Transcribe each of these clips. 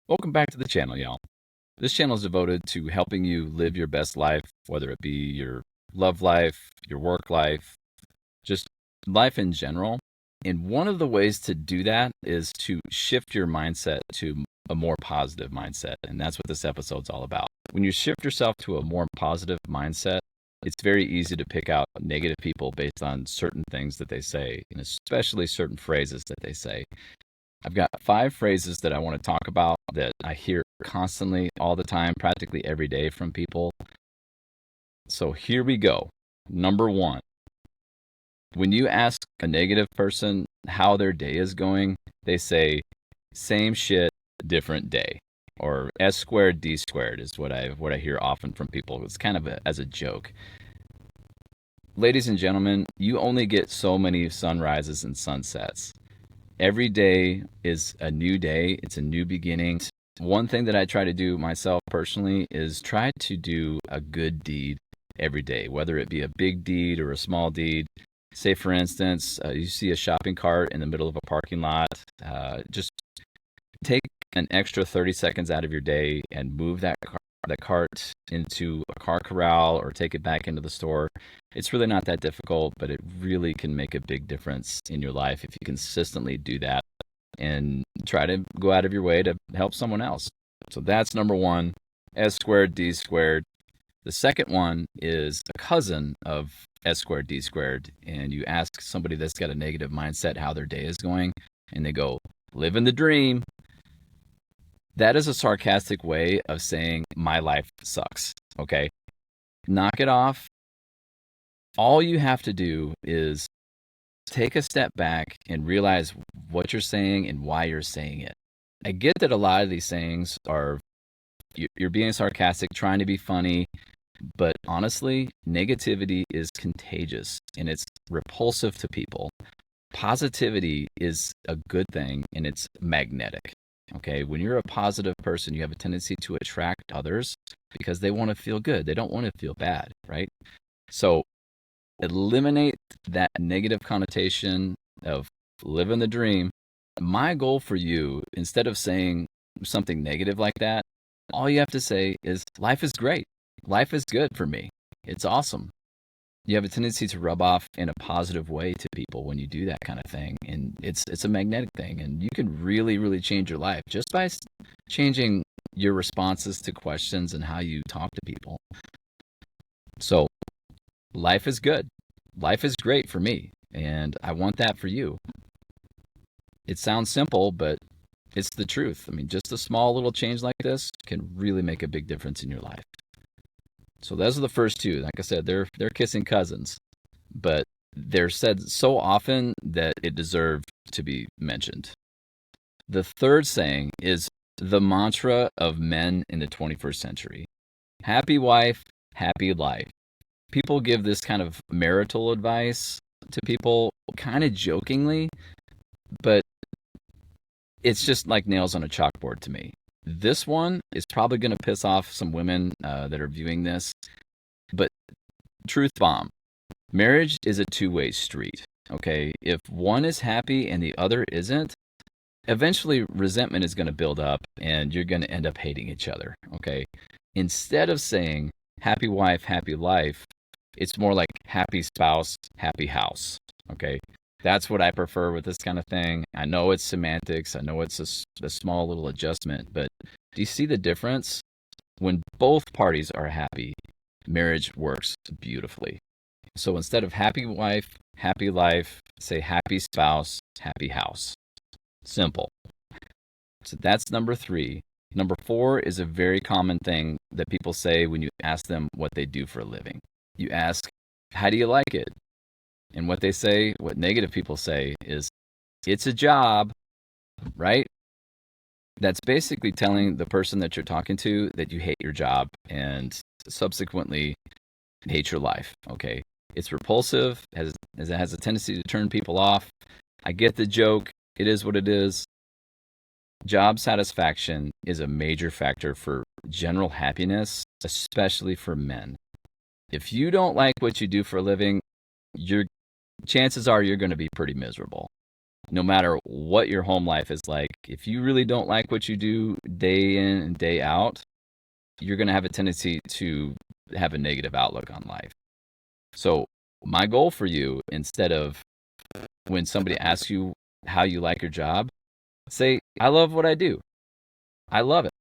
Welcome back to the channel, y'all. This channel is devoted to helping you live your best life, whether it be your love life, your work life, just life in general. And one of the ways to do that is to shift your mindset to a more positive mindset. And that's what this episode's all about. When you shift yourself to a more positive mindset, it's very easy to pick out negative people based on certain things that they say, and especially certain phrases that they say. I've got 5 phrases that I want to talk about that I hear constantly, all the time, practically every day from people. So here we go. Number 1, when you ask a negative person how their day is going, they say, same shit, different day. Or S squared, D squared is what I hear often from people. It's kind of as a joke. Ladies and gentlemen, you only get so many sunrises and sunsets. Every day is a new day. It's a new beginning. One thing that I try to do myself personally is try to do a good deed every day, whether it be a big deed or a small deed. Say, for instance, you see a shopping cart in the middle of a parking lot. Just take an extra 30 seconds out of your day and move that cart into a car corral or take it back into the store. It's really not that difficult, but it really can make a big difference in your life if you consistently do that and try to go out of your way to help someone else. So that's number 1, S squared, D squared. The second one is a cousin of S squared, D squared. And you ask somebody that's got a negative mindset how their day is going, and they go, living the dream. That is a sarcastic way of saying my life sucks, okay? Knock it off. All you have to do is take a step back and realize what you're saying and why you're saying it. I get that a lot of these sayings are, you're being sarcastic, trying to be funny, but honestly, negativity is contagious and it's repulsive to people. Positivity is a good thing and it's magnetic. Okay, when you're a positive person, you have a tendency to attract others because they want to feel good. They don't want to feel bad, right? So eliminate that negative connotation of living the dream. My goal for you, instead of saying something negative like that, all you have to say is life is great. Life is good for me. It's awesome. You have a tendency to rub off in a positive way to people when you do that kind of thing. And it's a magnetic thing. And you can really, really change your life just by changing your responses to questions and how you talk to people. So life is good. Life is great for me. And I want that for you. It sounds simple, but it's the truth. I mean, just a small little change like this can really make a big difference in your life. So those are the first 2. Like I said, they're kissing cousins, but they're said so often that it deserved to be mentioned. The third saying is the mantra of men in the 21st century. Happy wife, happy life. People give this kind of marital advice to people kind of jokingly, but it's just like nails on a chalkboard to me. This one is probably going to piss off some women that are viewing this, but truth bomb. Marriage is a two-way street, okay? If one is happy and the other isn't, eventually resentment is going to build up and you're going to end up hating each other, okay? Instead of saying happy wife, happy life, it's more like happy spouse, happy house, okay? That's what I prefer with this kind of thing. I know it's semantics. I know it's a small little adjustment, but do you see the difference? When both parties are happy, marriage works beautifully. So instead of happy wife, happy life, say happy spouse, happy house. Simple. So that's number 3. Number 4 is a very common thing that people say when you ask them what they do for a living. You ask, how do you like it? And what they say, what negative people say is, it's a job, right? That's basically telling the person that you're talking to that you hate your job and subsequently hate your life, okay? It's repulsive, as it has a tendency to turn people off. I get the joke. It is what it is. Job satisfaction is a major factor for general happiness, especially for men. If you don't like what you do for a living, chances are you're going to be pretty miserable. no matter what your home life is like, if you really don't like what you do day in and day out, you're going to have a tendency to have a negative outlook on life. So, my goal for you, instead of when somebody asks you how you like your job, say, I love what I do. I love it.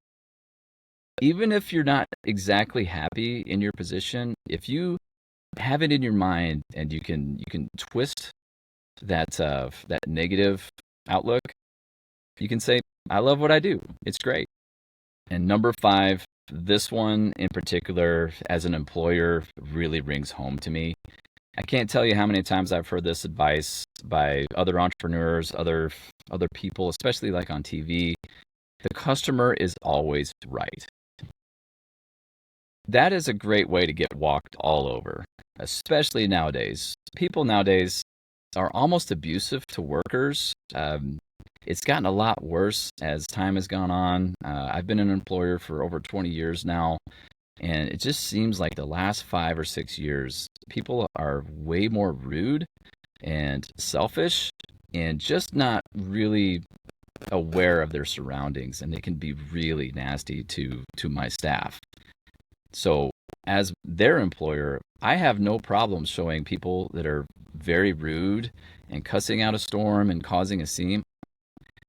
Even if you're not exactly happy in your position, if you have it in your mind and you can twist that negative outlook, you can say, I love what I do. It's great. And number 5, this one in particular, as an employer, really rings home to me. I can't tell you how many times I've heard this advice by other entrepreneurs, other people, especially like on TV. The customer is always right. That is a great way to get walked all over, especially nowadays. People nowadays are almost abusive to workers. It's gotten a lot worse as time has gone on. I've been an employer for over 20 years now, and it just seems like the last 5 or 6 years, people are way more rude and selfish and just not really aware of their surroundings, and they can be really nasty to my staff. So, as their employer, I have no problem showing people that are very rude and cussing out a storm and causing a scene.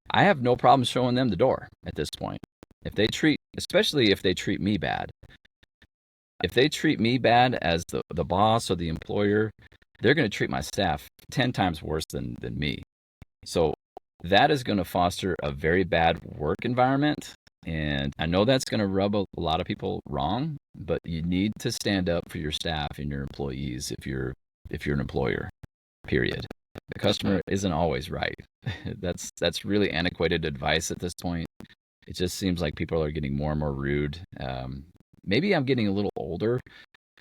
I have no problem showing them the door at this point. Especially if they treat me bad. If they treat me bad as the boss or the employer, they're going to treat my staff 10 times worse than me. So that is going to foster a very bad work environment. And I know that's going to rub a lot of people wrong, but you need to stand up for your staff and your employees if you're an employer, period. The customer isn't always right. That's really antiquated advice at this point. It just seems like people are getting more and more rude. Maybe I'm getting a little older,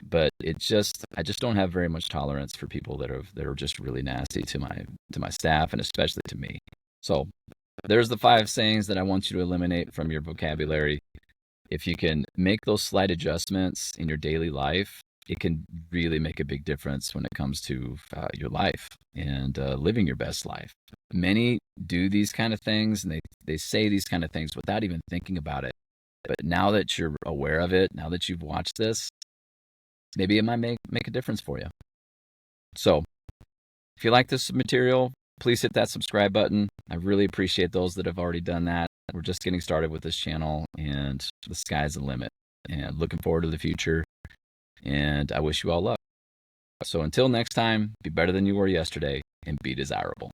but I just don't have very much tolerance for people that are just really nasty to my staff and especially to me. So there's the 5 sayings that I want you to eliminate from your vocabulary. If you can make those slight adjustments in your daily life, it can really make a big difference when it comes to your life and living your best life. Many do these kind of things and they say these kind of things without even thinking about it. But now that you're aware of it, now that you've watched this, maybe it might make a difference for you. So if you like this material, please hit that subscribe button. I really appreciate those that have already done that. We're just getting started with this channel, and the sky's the limit. And looking forward to the future. And I wish you all luck. So until next time, be better than you were yesterday and be desirable.